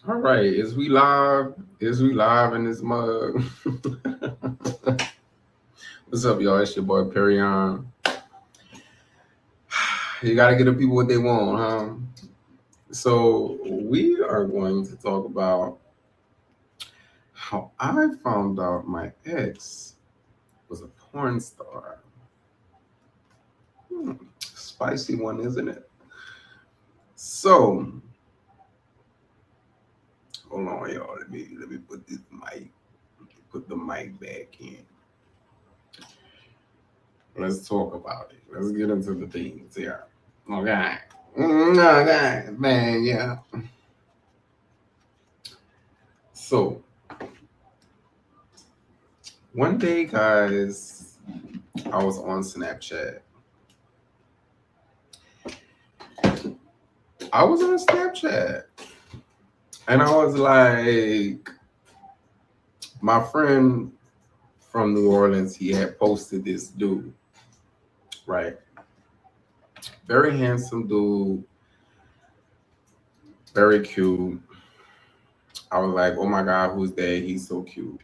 All right, is we live? Is we live in this mug? What's up, y'all? It's your boy Perion. You gotta get the people what they want, huh? So we are going to talk about how I found out my ex was a porn star. Spicy one, isn't it? So hold on, y'all. Let me put this mic. Put the mic back in. Let's talk about it. Let's get into the things here. Okay. Okay, man, yeah. So one day, guys, I was on Snapchat. I was on Snapchat, and I was like, my friend from New Orleans, he had posted this dude, right? Very handsome dude, very cute. I was like, oh my God, who's that? He's so cute.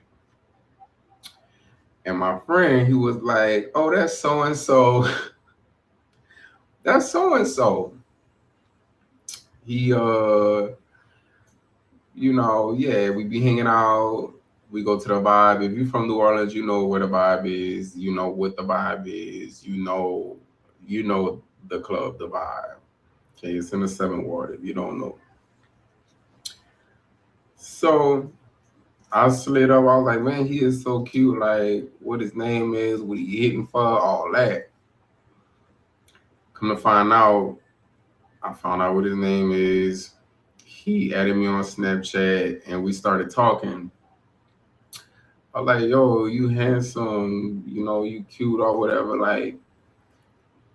And my friend, he was like, oh, that's so and so. That's so and so. He yeah, we be hanging out. We go to the vibe. If you're from New Orleans, you know where the vibe is. You know what the vibe is. You know the club, the vibe. Okay, it's in the Seventh Ward. If you don't know, so I slid up. I was like, man, he is so cute. Like, what his name is, what he hitting for, all that. Come to find out, I found out what his name is. He added me on Snapchat, and we started talking. I was like, yo, you handsome, you cute or whatever. Like,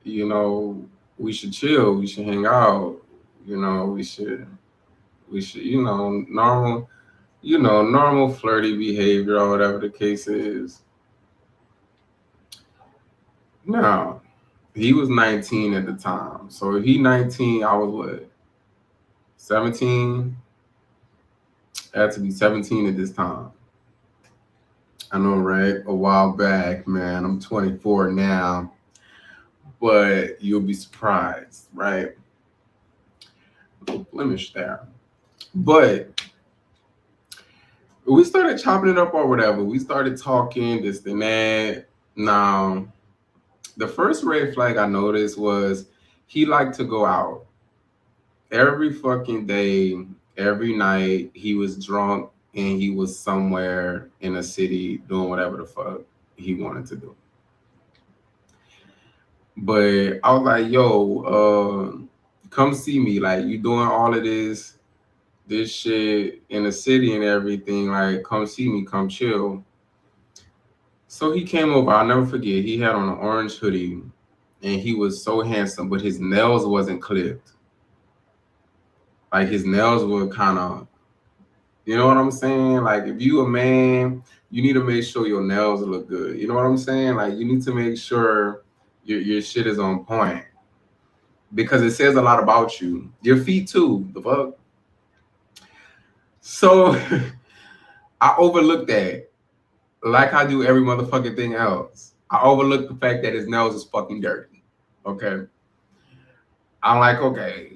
you know, we should chill, we should hang out, we should, normal flirty behavior or whatever the case is. Now, he was 19 at the time. So if he 19, I was what? 17? I had to be 17 at this time. I know, right? A while back, man. I'm 24 now. But you'll be surprised, right? No blemish there. But we started chopping it up or whatever. We started talking this and that. Now, the first red flag I noticed was he liked to go out every fucking day, every night. He was drunk and he was somewhere in a city doing whatever the fuck he wanted to do. But I was like, yo, come see me. Like, you doing all of this shit in the city and everything. Like, come see me, come chill. So he came over. I'll never forget. He had on an orange hoodie, and he was so handsome, but his nails wasn't clipped. Like his nails were kind of, you know what I'm saying? Like if you a man, you need to make sure your nails look good. You know what I'm saying? Like you need to make sure your shit is on point because it says a lot about you. Your feet too. The fuck. So I overlooked that, like I do every motherfucking thing else. I overlooked the fact that his nails is fucking dirty. Okay. I'm like, okay,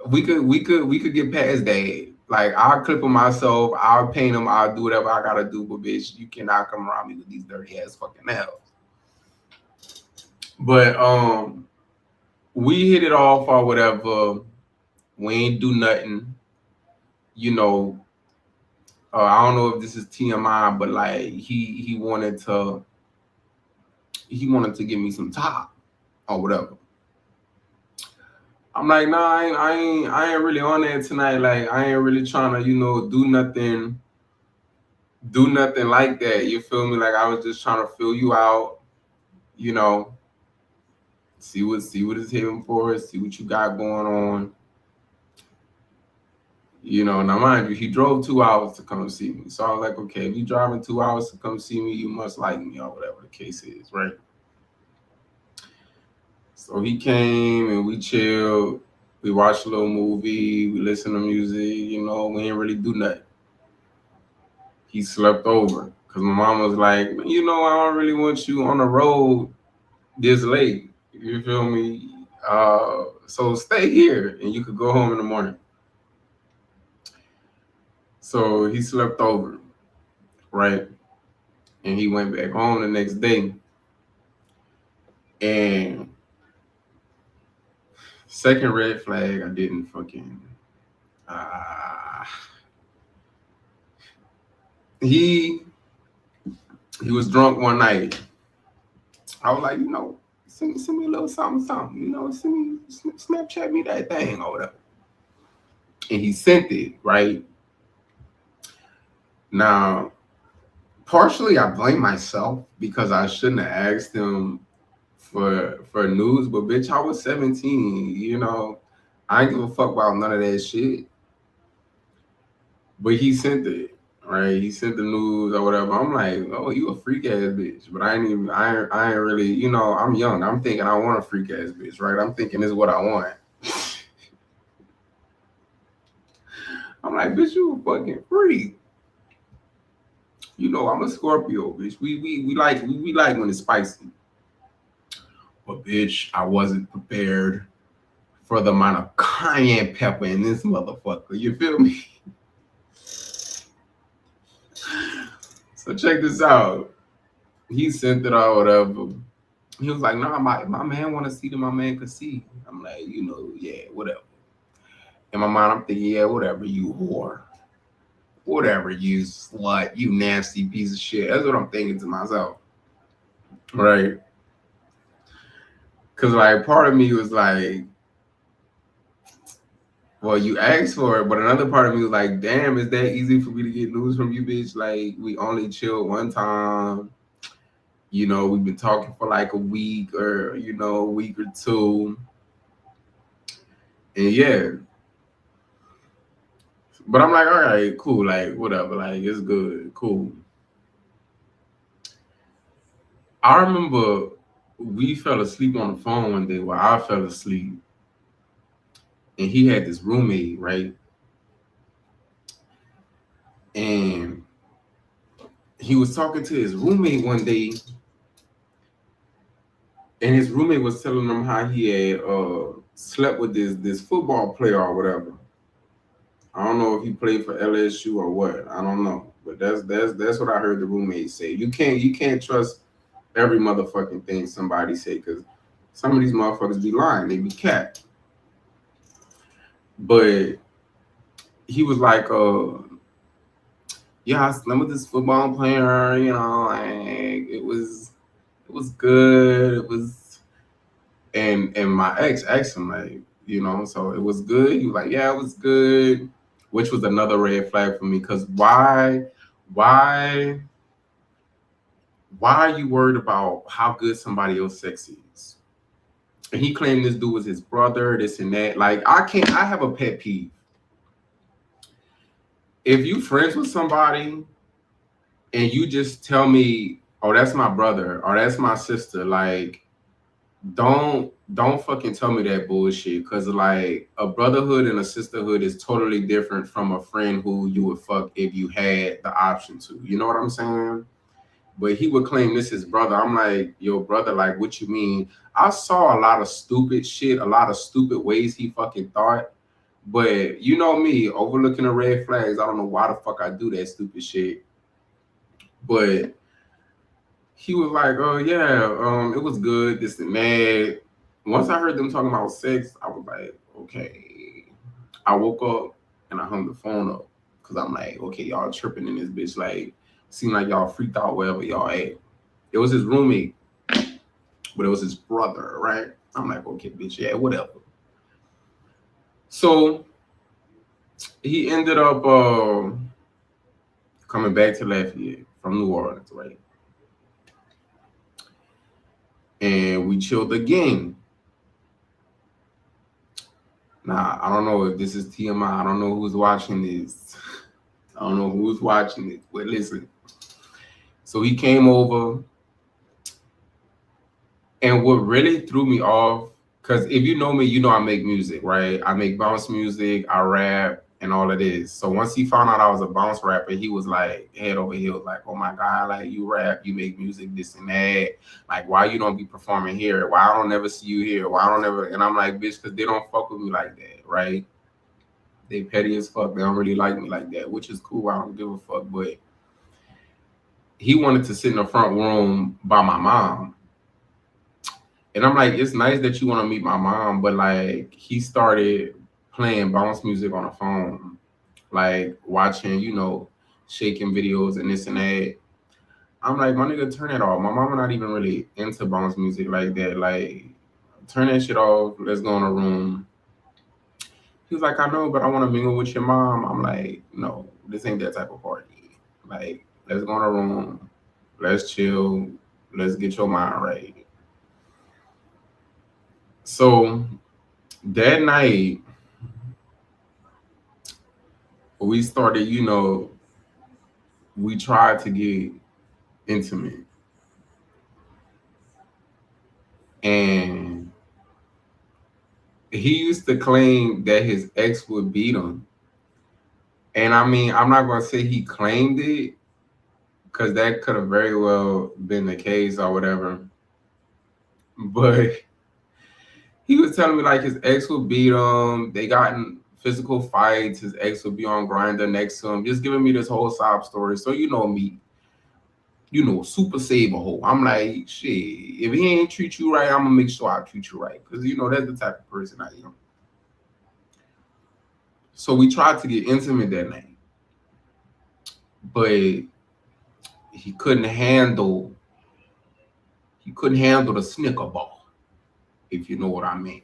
we could get past that. Like I'll clip them myself, I'll paint them, I'll do whatever I gotta do, but bitch, you cannot come around me with these dirty ass fucking nails. But we hit it off or whatever. We ain't do nothing. You know, I don't know if this is TMI, but like he wanted to give me some top or whatever. I'm like, nah, I ain't really on that tonight. Like, I ain't really trying to, do nothing like that. You feel me? Like, I was just trying to fill you out, you know, see what it's hitting for, see what you got going on. Now mind you, he drove 2 hours to come see me. So I was like, okay, if you driving 2 hours to come see me, you must like me or whatever the case is, right? So he came and we chilled. We watched a little movie. We listened to music. You know, we didn't really do nothing. He slept over because my mom was like, you know, I don't really want you on the road this late. You feel me? So stay here and you could go home in the morning. So he slept over, right? And he went back home the next day. And second red flag, I didn't fucking. Uh, he he was drunk one night. I was like, you know, send me a little something, something. You know, send me Snapchat me that thing or whatever. And he sent it, right? Now, partially I blame myself because I shouldn't have asked him for news, but bitch, I was 17, you know. I ain't give a fuck about none of that shit. But he sent it, right? He sent the news or whatever. I'm like, oh, you a freak ass bitch. But I ain't really, you know, I'm young. I'm thinking I want a freak ass bitch, right? I'm thinking this is what I want. I'm like, bitch, you a fucking freak. You know, I'm a Scorpio, bitch. We like when it's spicy. But bitch, I wasn't prepared for the amount of cayenne pepper in this motherfucker. You feel me? So check this out. He sent it or whatever. He was like, nah, my man want to see that my man could see. I'm like, you know, yeah, whatever. In my mind, I'm thinking, yeah, whatever, you whore. Whatever, you slut, you nasty piece of shit. That's what I'm thinking to myself. Right? Because, like, part of me was like, well, you asked for it, but another part of me was like, damn, is that easy for me to get news from you, bitch? Like, we only chilled one time. You know, we've been talking for like a week or, you know, a week or two. And yeah. But I'm like, all right, cool, like, whatever, like, it's good, cool. I remember we fell asleep on the phone one day where I fell asleep. And he had this roommate, right? And he was talking to his roommate one day, and his roommate was telling him how he had slept with this football player or whatever. I don't know if he played for LSU or what. I don't know, but that's what I heard the roommate say. You can't trust every motherfucking thing somebody say because some of these motherfuckers be lying. They be cat. But he was like, yeah, I slept with this football player. You know, like it was good. It was, and my ex asked him like, you know, so it was good. He was like, yeah, it was good, which was another red flag for me because why are you worried about how good somebody else sex is? And he claimed this dude was his brother, this and that. Like, I have a pet peeve. If you friends with somebody and you just tell me, oh, that's my brother or that's my sister, like, don't fucking tell me that bullshit. Cause like a brotherhood and a sisterhood is totally different from a friend who you would fuck if you had the option to. You know what I'm saying? But he would claim this is brother. I'm like, yo, brother, like, what you mean? I saw a lot of stupid shit, a lot of stupid ways he fucking thought. But you know me, overlooking the red flags, I don't know why the fuck I do that stupid shit. But he was like, oh yeah, it was good, this and that. Once I heard them talking about sex, I was like, okay. I woke up and I hung the phone up because I'm like, okay, y'all tripping in this bitch. Like, seem like y'all freaked out wherever y'all at. It was his roommate, but it was his brother, right? I'm like, okay, bitch, yeah, whatever. So he ended up coming back to Lafayette from New Orleans, right? And we chilled again. Now, I don't know if this is TMI. I don't know who's watching this. I don't know who's watching it, but listen. So he came over, and what really threw me off Because if you know me, you know I make music, right? I make bounce music, I rap, and all of this. So once he found out I was a bounce rapper, he was like head over heels, like, "Oh my god, like you rap, you make music, this and that. Like why you don't be performing here? Why I don't never see you here? Why I don't never?" And I'm like, "Bitch, because they don't fuck with me like that, right? They petty as fuck. They don't really like me like that, which is cool. I don't give a fuck." But he wanted to sit in the front room by my mom. And I'm like, it's nice that you want to meet my mom, but like he started playing bounce music on the phone, like watching, shaking videos and this and that. I'm like, my nigga, turn it off. My mama not even really into bounce music like that. Like, turn that shit off. Let's go in a room. He was like, I know, but I want to mingle with your mom. I'm like, no, this ain't that type of party. Like, let's go in a room. Let's chill. Let's get your mind right. So that night, we started, we tried to get intimate. And he used to claim that his ex would beat him. And I mean, I'm not going to say he claimed it because that could have very well been the case or whatever. But he was telling me like his ex would beat him. They got in physical fights. His ex would be on grinder next to him, just giving me this whole sob story. So you know me, super save a hoe. I'm like, shit, if he ain't treat you right, I'm gonna make sure I treat you right. Cause that's the type of person I am. So we tried to get intimate that night, but he couldn't handle the snicker ball, if you know what I mean.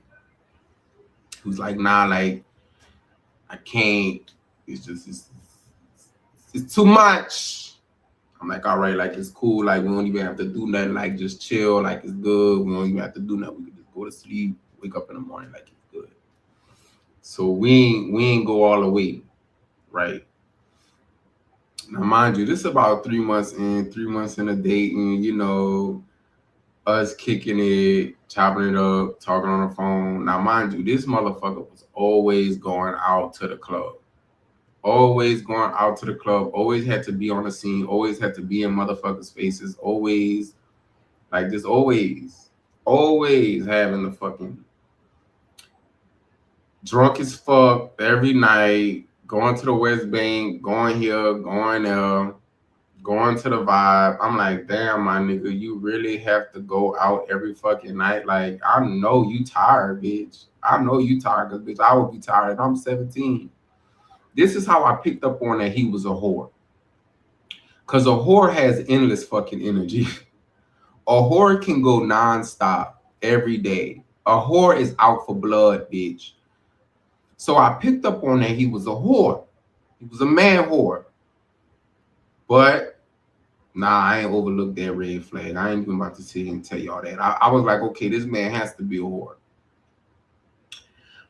He was like, nah, like I can't. It's too much. I'm like, all right, like it's cool. Like we don't even have to do nothing. Like just chill. Like it's good. We don't even have to do nothing. We can just go to sleep, wake up in the morning, like it's good. So we ain't go all the way, right? Now, mind you, this is about 3 months in of dating. Us kicking it, chopping it up, talking on the phone. Now, mind you, this motherfucker was always going out to the club. Always going out to the club, always had to be on the scene, always had to be in motherfuckers' faces, always, like just always having the fucking drunk as fuck every night, going to the West Bank, going here, going there, going to the Vibe. I'm like, damn, my nigga, you really have to go out every fucking night. Like, I know you tired, bitch. I know you tired, because, bitch, I would be tired. I'm 17. This is how I picked up on that he was a whore. Because a whore has endless fucking energy. A whore can go nonstop every day. A whore is out for blood, bitch. So I picked up on that he was a whore. He was a man whore. But, nah, I ain't overlooked that red flag. I ain't even about to sit here and tell y'all that. I was like, okay, this man has to be a whore.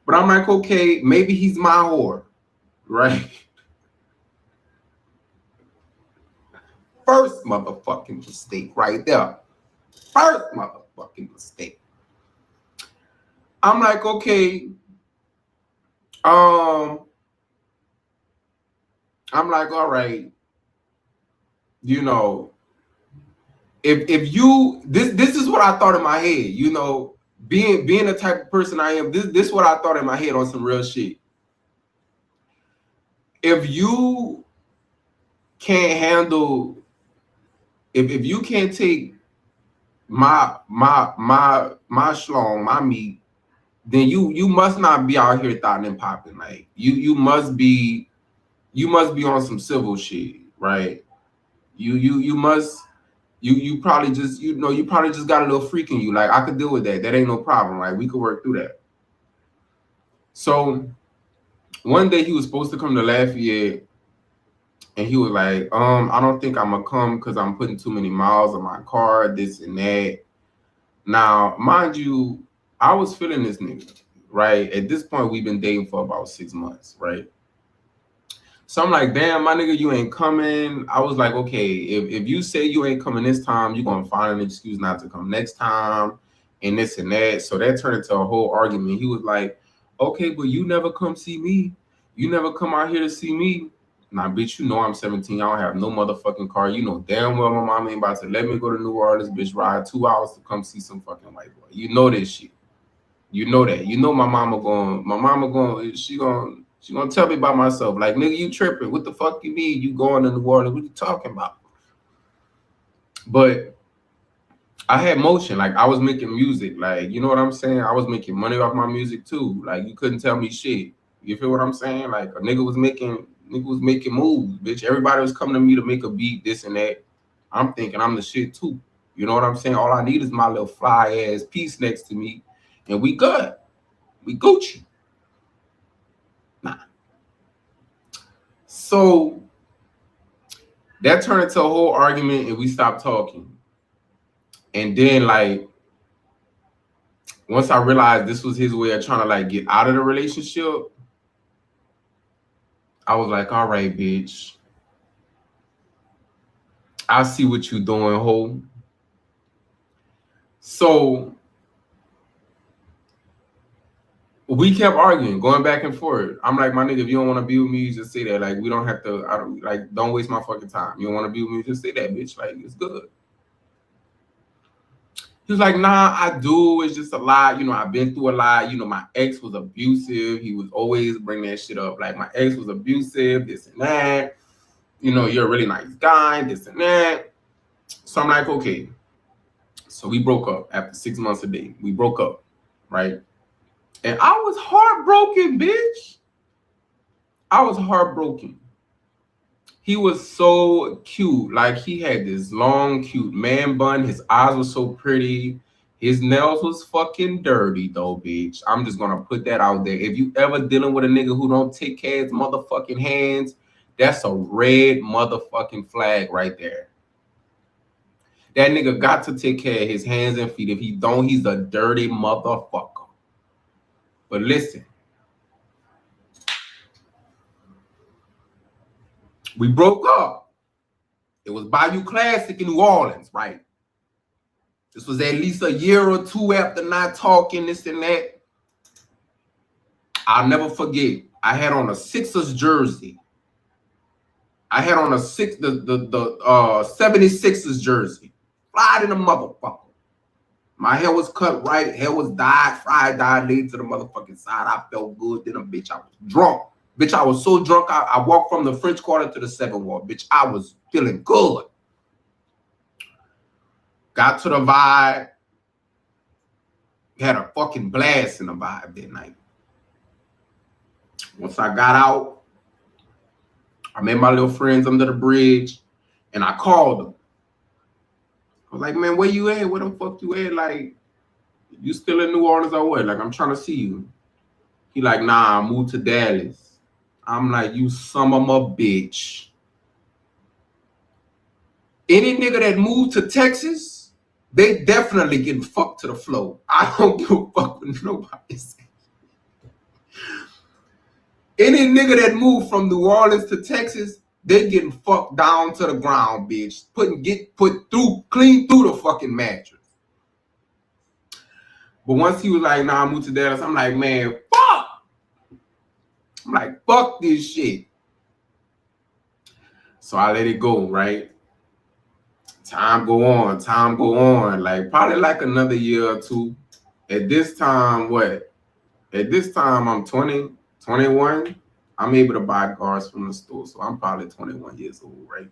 But I'm like, okay, maybe he's my whore, right? First motherfucking mistake right there. First motherfucking mistake. I'm like, okay, I'm like, all right, if you this is what I thought in my head, being the type of person I am, this is what I thought in my head on some real shit. If you can't handle, if you can't take my schlong, my meat, then you must not be out here thotting and popping. Like you must be on some civil shit, right? You probably just you probably just got a little freak in you. Like I could deal with that. That ain't no problem. Like we could work through that. So one day he was supposed to come to Lafayette, and he was like, I don't think I'm gonna come because I'm putting too many miles on my car, this and that. Now, mind you, I was feeling this nigga, right? At this point, we've been dating for about 6 months, right? So I'm like, damn, my nigga, you ain't coming. I was like, okay, if you say you ain't coming this time, you're gonna find an excuse not to come next time. and this and that. So that turned into a whole argument. He was like, okay, but you never come see me. You never come out here to see me. Nah, bitch, you know I'm 17. I don't have no motherfucking car. You know damn well my mom ain't about to let me go to New Orleans, bitch, ride 2 hours to come see some fucking white boy. You know this shit. You know that. You know my mama going, she gonna tell me about myself. Like, nigga, you tripping. What the fuck you mean? You going to New Orleans? What you talking about? But I had motion. Like, I was making music. Like, you know what I'm saying? I was making money off my music too. Like, you couldn't tell me shit. You feel what I'm saying? Like, a nigga was making moves, bitch. Everybody was coming to me to make a beat, this and that. I'm thinking I'm the shit too. You know what I'm saying? All I need is my little fly ass piece next to me, and we good. We Gucci. Nah. So that turned into a whole argument, and we stopped talking. And then, like, once I realized this was his way of trying to, like, get out of the relationship, I was like, all right, bitch. I see what you doing, ho. So we kept arguing, going back and forth. I'm like, my nigga, if you don't want to be with me, you just say that. Like, we don't have to, don't waste my fucking time. You don't want to be with me, just say that, bitch. Like, it's good. He was like, nah, I do. It's just a lot. You know, I've been through a lot. You know, my ex was abusive. He would always bring that shit up. Like, my ex was abusive, this and that. You know, you're a really nice guy, this and that. So I'm like, okay. So we broke up after 6 months a day. We broke up, right? And I was heartbroken, bitch. I was heartbroken. He was so cute. Like, he had this long, cute man bun. His eyes were so pretty. His nails was fucking dirty, though, bitch. I'm just going to put that out there. If you ever dealing with a nigga who don't take care of his motherfucking hands, that's a red motherfucking flag right there. That nigga got to take care of his hands and feet. If he don't, he's a dirty motherfucker. But listen. We broke up. It was Bayou Classic in New Orleans, right? This was at least a year or two after not talking, this and that. I'll never forget. I had on a Sixers jersey. I had on the 76ers jersey. Fried in the motherfucker. My hair was cut right. Hair was dyed, fried, dyed, laid to the motherfucking side. I felt good. Then, bitch, I was drunk. Bitch, I was so drunk, I walked from the French Quarter to the 7th Ward. Bitch, I was feeling good. Got to the vibe. Had a fucking blast in the vibe that night. Once I got out, I met my little friends under the bridge, and I called them. I was like, man, where you at? Where the fuck you at? Like, you still in New Orleans or what? Like, I'm trying to see you. He like, nah, I moved to Dallas. I'm like, you son of a bitch. Any nigga that moved to Texas, they definitely getting fucked to the floor. I don't give a fuck what nobody says. Any nigga that moved from New Orleans to Texas, they getting fucked down to the ground, bitch. Clean through the fucking mattress. But once he was like, nah, I moved to Dallas, I'm like, man, fuck. I'm like, fuck this shit. So I let it go, right? Time go on. Like, probably like another year or two. At this time, what? At this time, I'm 20, 21. I'm able to buy cars from the store. So I'm probably 21 years old, right?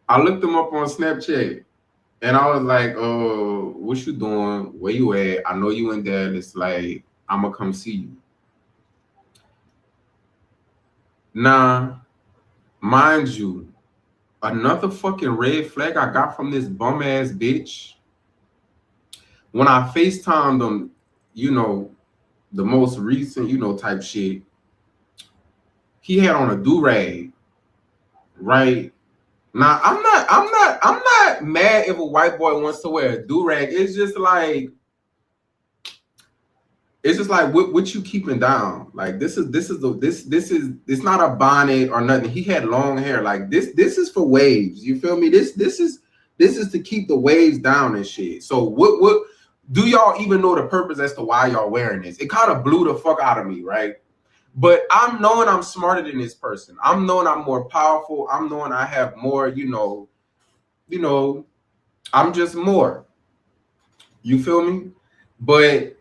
I looked him up on Snapchat. And I was like, what you doing? Where you at? I know you in Dallas. Like, I'm going to come see you. Nah, mind you, another fucking red flag I got from this bum-ass bitch. When I FaceTimed him, you know, the most recent, you know, type shit, he had on a do-rag, right? Now, I'm not mad if a white boy wants to wear a do-rag. It's just like what you keeping down. Like, this is it's not a bonnet or nothing. He had long hair. Like, this is for waves. You feel me? This is This is to keep the waves down and shit. So what do y'all even know the purpose as to why y'all wearing this? It kind of blew the fuck out of me, right? But I'm knowing I'm smarter than this person. I'm knowing I'm more powerful. I'm knowing I have more, I'm just more. You feel me? But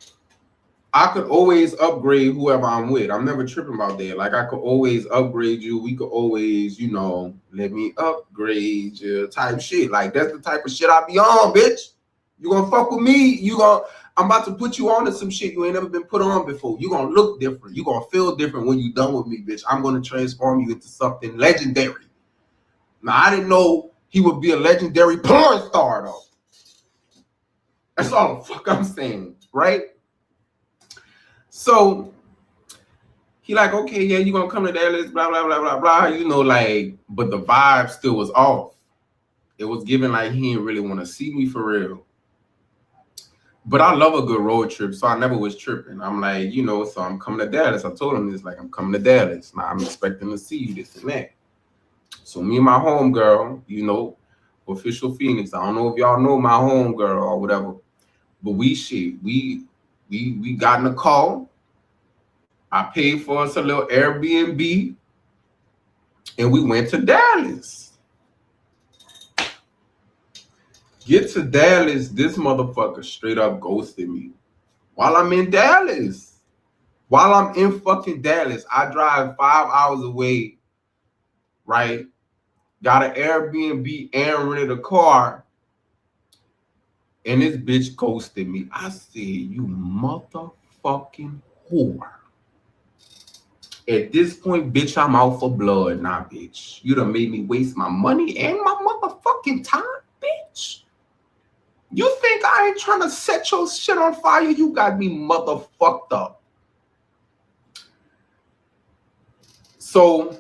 I could always upgrade whoever I'm with. I'm never tripping about that. Like, I could always upgrade you. We could always, let me upgrade you type shit. Like, that's the type of shit I be on, bitch. You gonna fuck with me? I'm about to put you on to some shit you ain't never been put on before. You gonna look different. You gonna feel different when you done with me, bitch. I'm gonna transform you into something legendary. Now, I didn't know he would be a legendary porn star, though. That's all the fuck I'm saying, right? So he like, okay, yeah, you gonna come to Dallas, blah, blah, blah, blah, blah, but the vibe still was off. It was giving like he didn't really want to see me for real. But I love a good road trip, so I never was tripping. I'm like, so I'm coming to Dallas. I told him this, like, I'm coming to Dallas. Now I'm expecting to see you, this and that. So me and my homegirl, official Phoenix. I don't know if y'all know my homegirl or whatever, but we got in a call. I paid for us a little Airbnb, and we went to Dallas. Get to Dallas, this motherfucker straight up ghosted me. While I'm in Dallas. While I'm in fucking Dallas, I drive 5 hours away, right? Got an Airbnb and rented a car, and this bitch ghosted me. I said, you motherfucking whore. At this point, bitch, I'm out for blood now, bitch. You done made me waste my money and my motherfucking time, bitch. You think I ain't trying to set your shit on fire? You got me motherfucked up. So,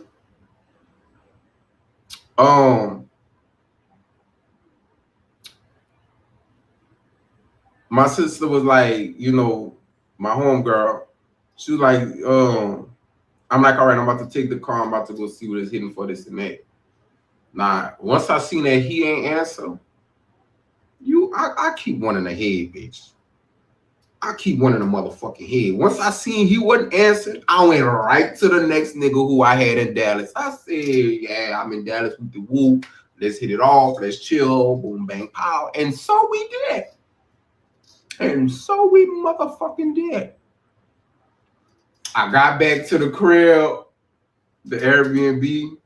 my sister was like, my homegirl, she was like, I'm like, all right, I'm about to take the car. I'm about to go see what it's hitting for, this and that. Nah, once I seen that he ain't answer, I keep one in the head, bitch. I keep one in the motherfucking head. Once I seen he wasn't answering, I went right to the next nigga who I had in Dallas. I said, yeah, I'm in Dallas with the woo. Let's hit it off. Let's chill. Boom, bang, pow. And so we did. And so we motherfucking did. I got back to the crib, the Airbnb.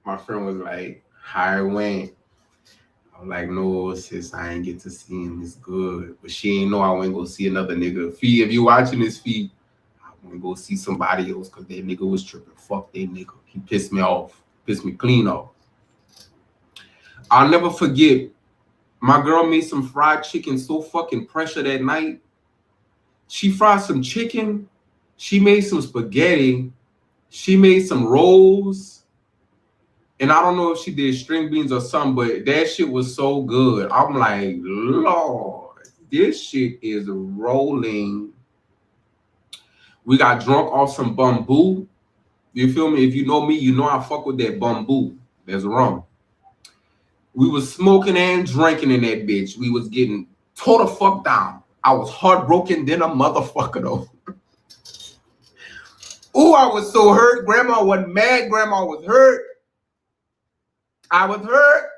My friend was like, how it went? I'm like, no, sis, I ain't get to see him. It's good. But she ain't know I went go see another nigga. Fee, if you watching this, Fee, I went go see somebody else because that nigga was tripping. Fuck that nigga. He pissed me off. Pissed me clean off. I'll never forget, my girl made some fried chicken so fucking pressure that night. She fried some chicken. She made some spaghetti. She made some rolls. And I don't know if she did string beans or something, but that shit was so good. I'm like, Lord, this shit is rolling. We got drunk off some bamboo. You feel me? If you know me, you know I fuck with that bamboo. That's rum. We was smoking and drinking in that bitch. We was getting tore the fuck down. I was heartbroken than a motherfucker, though. Ooh, I was so hurt. Grandma wasn't mad. Grandma was hurt. I was hurt.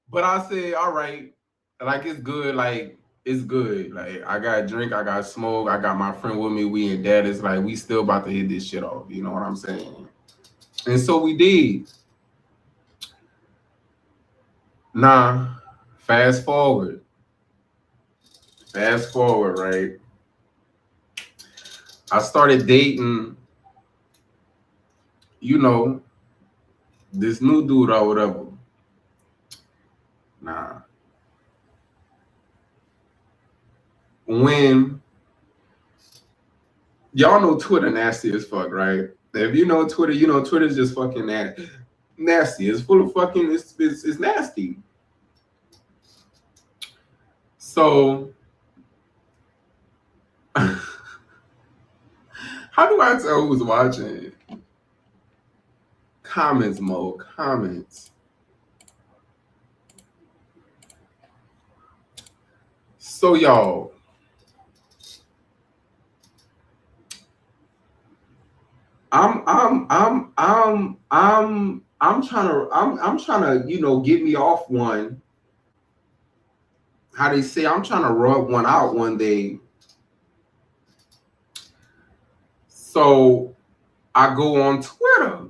But I said, all right, like, it's good. Like, it's good. Like, I got drink, I got smoke, I got my friend with me. We in Dallas. Like, we still about to hit this shit off. You know what I'm saying? And so we did. Nah, fast forward. Fast forward, right? I started dating, this new dude or whatever. Nah. When y'all know Twitter nasty as fuck, right? If you know Twitter, you know Twitter's just fucking nasty. It's full of fucking, it's nasty. So how do I tell who's watching? Comments, Mo. Comments. So y'all, I'm trying to, get me off one. How they say, I'm trying to rub one out one day. So I go on Twitter,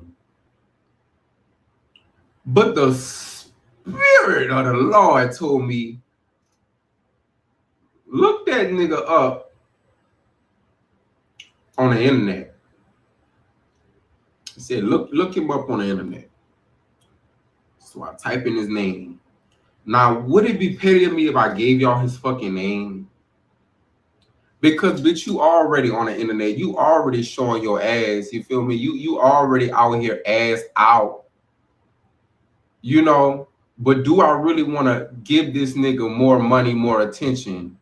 but the spirit of the Lord told me, look that nigga up on the internet. He said, look him up on the internet. So I type in his name. Now, would it be petty of me if I gave y'all his fucking name? Because bitch, you already on the internet. You already showing your ass. You feel me? You already out here ass out. But do I really want to give this nigga more money, more attention?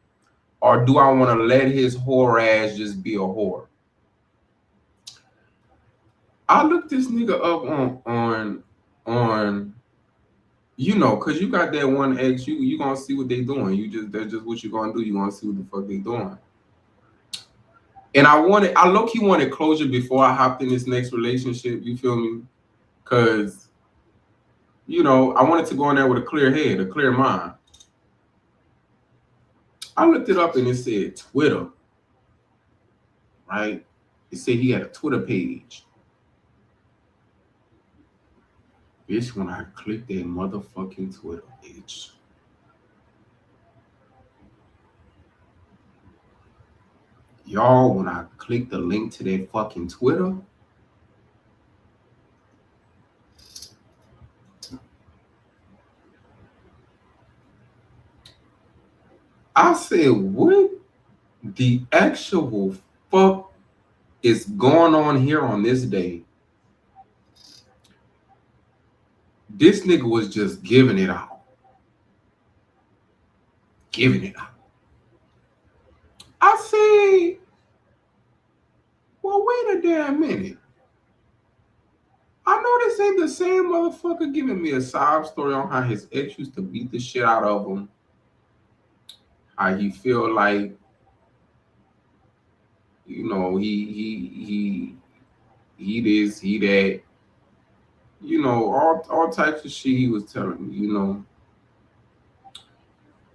Or do I want to let his whore ass just be a whore? I looked this nigga up on cause you got that one ex, you gonna see what they doing. That's just what you gonna do. You gonna see what the fuck they doing. And I low-key wanted closure before I hopped in this next relationship. You feel me? Cause I wanted to go in there with a clear head, a clear mind. I looked it up and it said Twitter. Right? It said he had a Twitter page. Bitch, when I clicked that motherfucking Twitter page, y'all, when I clicked the link to that fucking Twitter, I said, what the actual fuck is going on here on this day? This nigga was just giving it out. Giving it out. I say, well, wait a damn minute. I know this ain't the same motherfucker giving me a sob story on how his ex used to beat the shit out of him. How he feel like, he this, he that. All types of shit he was telling me,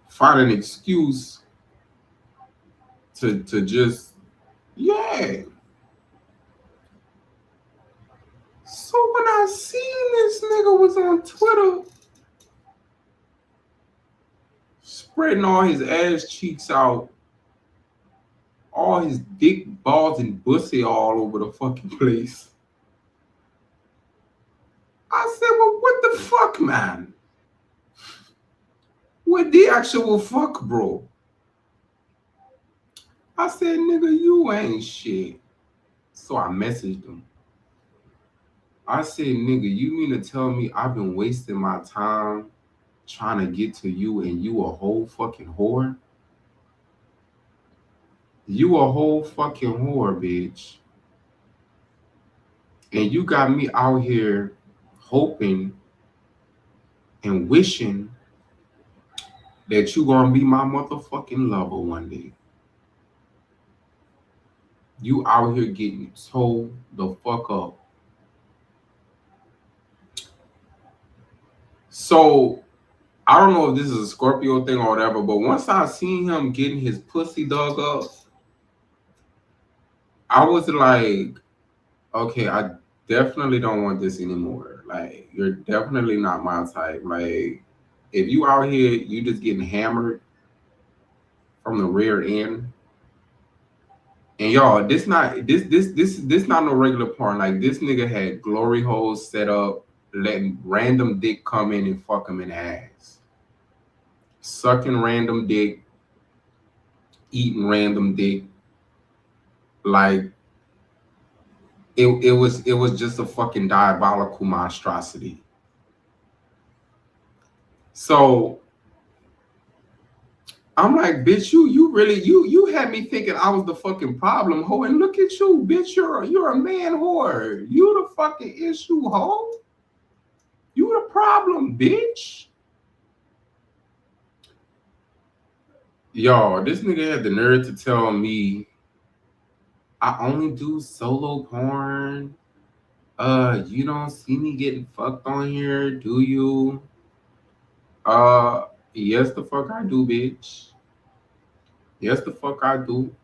find an excuse to just, yeah. So when I seen this nigga was on Twitter spreading all his ass cheeks out, all his dick, balls, and pussy all over the fucking place, I said, well, what the fuck, man? What the actual fuck, bro? I said, nigga, you ain't shit. So I messaged him. I said, nigga, you mean to tell me I've been wasting my time trying to get to you and you a whole fucking whore? You a whole fucking whore, bitch. And you got me out here hoping and wishing that you gonna be my motherfucking lover one day. You out here getting told the fuck up. So I don't know if this is a Scorpio thing or whatever, but once I seen him getting his pussy dug up, I was like, okay, I definitely don't want this anymore. Like, you're definitely not my type. Like, if you out here, you just getting hammered from the rear end. And y'all, this not no regular porn. Like, this nigga had glory holes set up, letting random dick come in and fuck him in the ass. Sucking random dick, eating random dick. Like, it was just a fucking diabolical monstrosity. So I'm like, bitch, you really you had me thinking I was the fucking problem, hoe. And look at you, bitch, you're a man whore. You the fucking issue, hoe. You the problem, bitch. Y'all, this nigga had the nerve to tell me I only do solo porn. You don't see me getting fucked on here, do you? Uh, yes, the fuck I do, bitch. Yes, the fuck I do.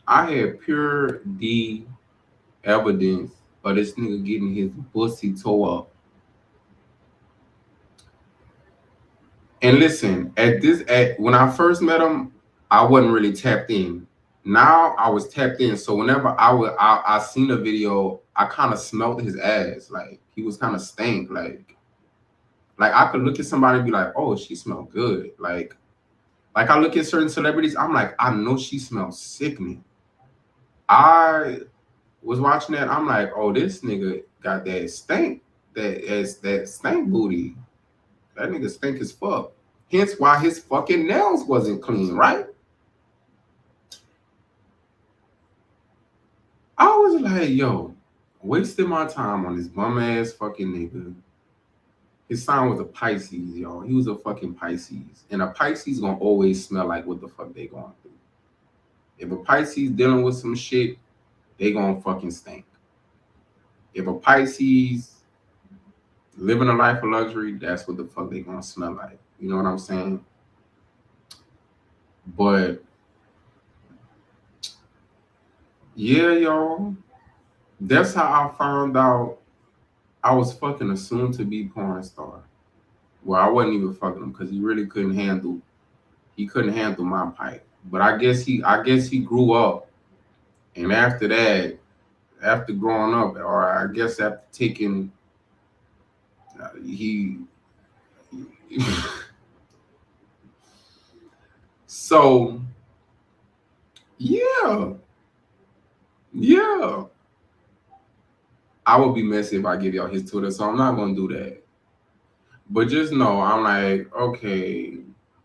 I had pure D evidence of this nigga getting his pussy tore up. And listen, at when I first met him, I wasn't really tapped in. Now I was tapped in. So whenever I seen a video, I kind of smelled his ass. Like he was kind of stank. Like I could look at somebody and be like, oh, she smelled good. Like I look at certain celebrities, I'm like, I know she smells sickening. I was watching that, I'm like, oh, this nigga got that stank, that stank booty. That nigga stink as fuck. Hence why his fucking nails wasn't clean, right? I was like, yo, wasting my time on this bum ass fucking nigga. His sign was a Pisces, y'all. He was a fucking Pisces. And a Pisces gonna always smell like what the fuck they going through. If a Pisces dealing with some shit, they gonna fucking stink. If a Pisces living a life of luxury, that's what the fuck they gonna smell like. You know what I'm saying? But yeah, y'all, that's how I found out I was fucking a soon to be porn star. Well, I wasn't even fucking him because he really couldn't handle my pipe. But I guess he grew up, and after that, after growing up, or I guess after taking, he. So yeah, yeah. I would be messy if I give y'all his Twitter, so I'm not gonna do that. But just know, I'm like, okay,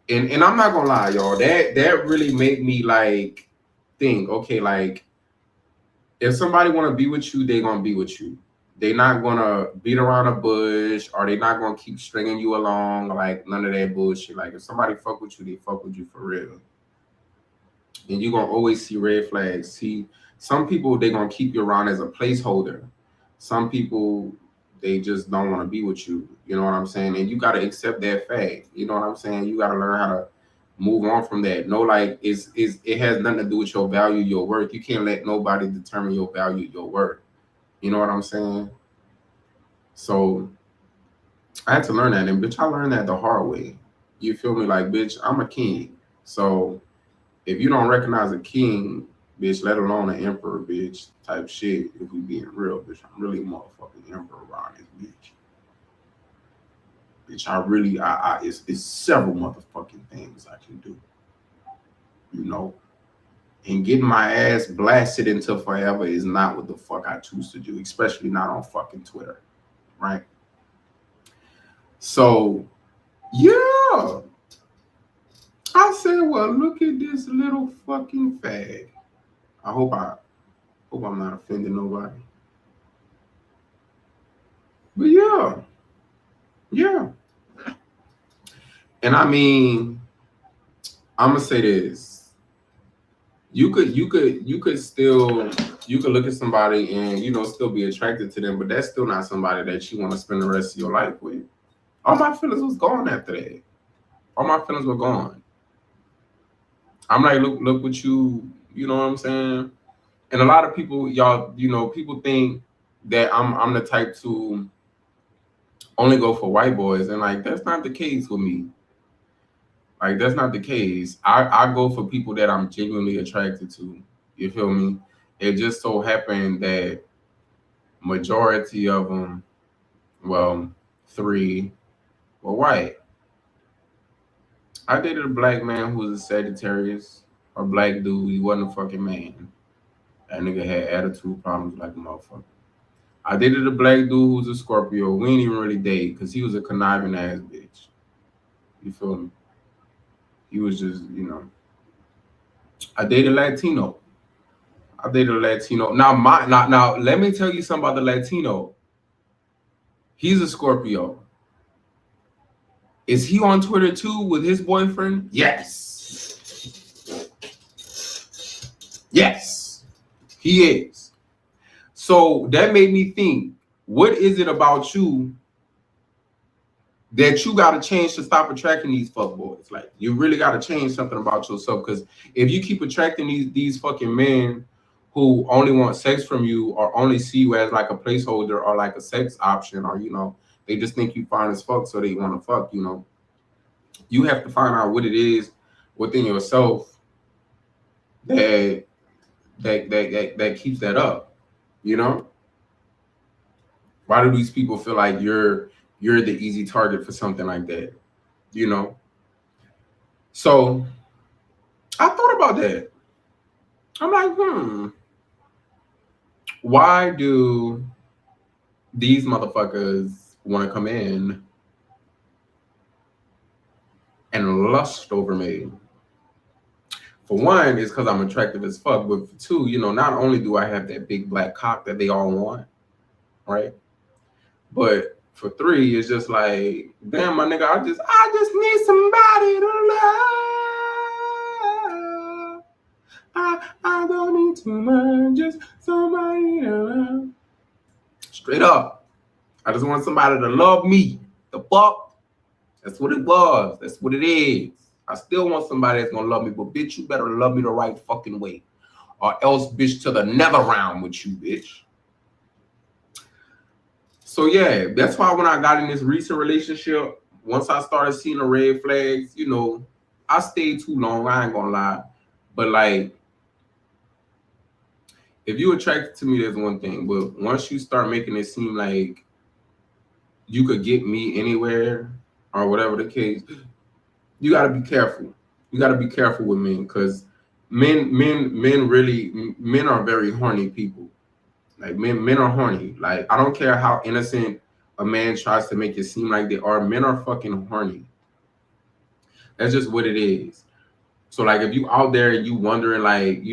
and I'm not gonna lie, y'all. That really made me like think, okay, like if somebody want to be with you, they gonna be with you. They not gonna beat around a bush, or they not gonna keep stringing you along, like none of that bullshit. Like if somebody fuck with you, they fuck with you for real. And you're gonna always see red flags. See, some people they gonna keep you around as a placeholder. Some people they just don't want to be with you. You know what I'm saying? And you gotta accept that fact. You know what I'm saying? You gotta learn how to move on from that. No, like is it has nothing to do with your value, your worth. You can't let nobody determine your value, your worth. You know what I'm saying? So I had to learn that, and bitch, I learned that the hard way. You feel me? Like, bitch, I'm a king. So if you don't recognize a king, bitch, let alone an emperor, bitch, type shit, if we being real, bitch, I'm really a motherfucking emperor around this bitch. Bitch, I really, it's several motherfucking things I can do, you know? And getting my ass blasted into forever is not what the fuck I choose to do, especially not on fucking Twitter, right? So, yeah. I said, well, look at this little fucking fag. I hope I'm not offending nobody. But yeah, yeah. And I mean, I'm gonna say this. You could look at somebody and still be attracted to them, but that's still not somebody that you want to spend the rest of your life with. All my feelings was gone after that. All my feelings were gone. I'm like, look what you know what I'm saying? And a lot of people, y'all, people think that I'm the type to only go for white boys, and like that's not the case with me. Like that's not the case. I go for people that I'm genuinely attracted to. You feel me? It just so happened that majority of them, well, three were white. I dated a black man who was a Sagittarius, a black dude. He wasn't a fucking man. That nigga had attitude problems like a motherfucker. I dated a black dude who was a Scorpio. We ain't even really date because he was a conniving ass bitch. You feel me? He was just, I dated Latino. I dated a Latino. Now let me tell you something about the Latino. He's a Scorpio. Is he on Twitter too with his boyfriend? Yes. Yes, he is. So that made me think, what is it about you that you got to change to stop attracting these fuck boys? Like, you really got to change something about yourself, because if you keep attracting these fucking men who only want sex from you, or only see you as like a placeholder or like a sex option, or they just think you fine as fuck, so they want to fuck, you have to find out what it is within yourself that that keeps that up. You know, why do these people feel like you're the easy target for something like that? You know, so I thought about that. I'm like, why do these motherfuckers want to come in and lust over me? For one, it's because I'm attractive as fuck. But for two, not only do I have that big black cock that they all want, right? But for three, it's just like, damn, my nigga, I just need somebody to love. I don't need too much, just somebody to love. Straight up. I just want somebody to love me. The fuck? That's what it was. That's what it is. I still want somebody that's gonna love me, but bitch, you better love me the right fucking way. Or else, bitch, to the nether realm with you, bitch. So yeah, that's why when I got in this recent relationship, once I started seeing the red flags, I stayed too long. I ain't gonna lie. But like, if you attracted to me, that's one thing. But once you start making it seem like you could get me anywhere or whatever the case, you gotta be careful. You gotta be careful with men, because men are very horny people. Like, men are horny. Like, I don't care how innocent a man tries to make it seem like they are. Men are fucking horny. That's just what it is. So like, if you out there and you wondering like,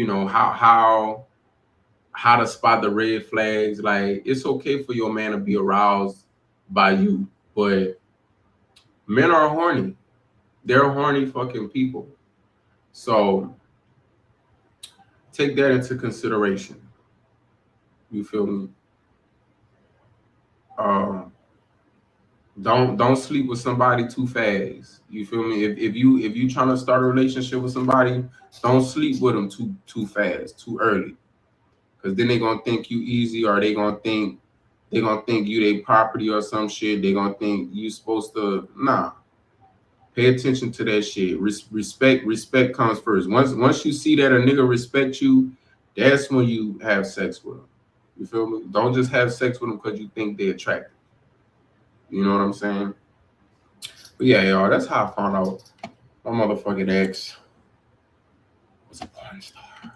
how to spot the red flags, like, it's okay for your man to be aroused by you, but men are horny. They're horny fucking people. So take that into consideration. You feel me? Um, don't sleep with somebody too fast. You feel me? If you trying to start a relationship with somebody, don't sleep with them too fast, too early, because then they gonna think you easy, or they gonna think you their property or some shit. They gonna think you supposed to. Nah, pay attention to that shit. Respect comes first. Once you see that a nigga respect you, that's when you have sex with them. You feel me? Don't just have sex with them because you think they're attractive. You know what I'm saying? But yeah, y'all, that's how I found out my motherfucking ex was a porn star.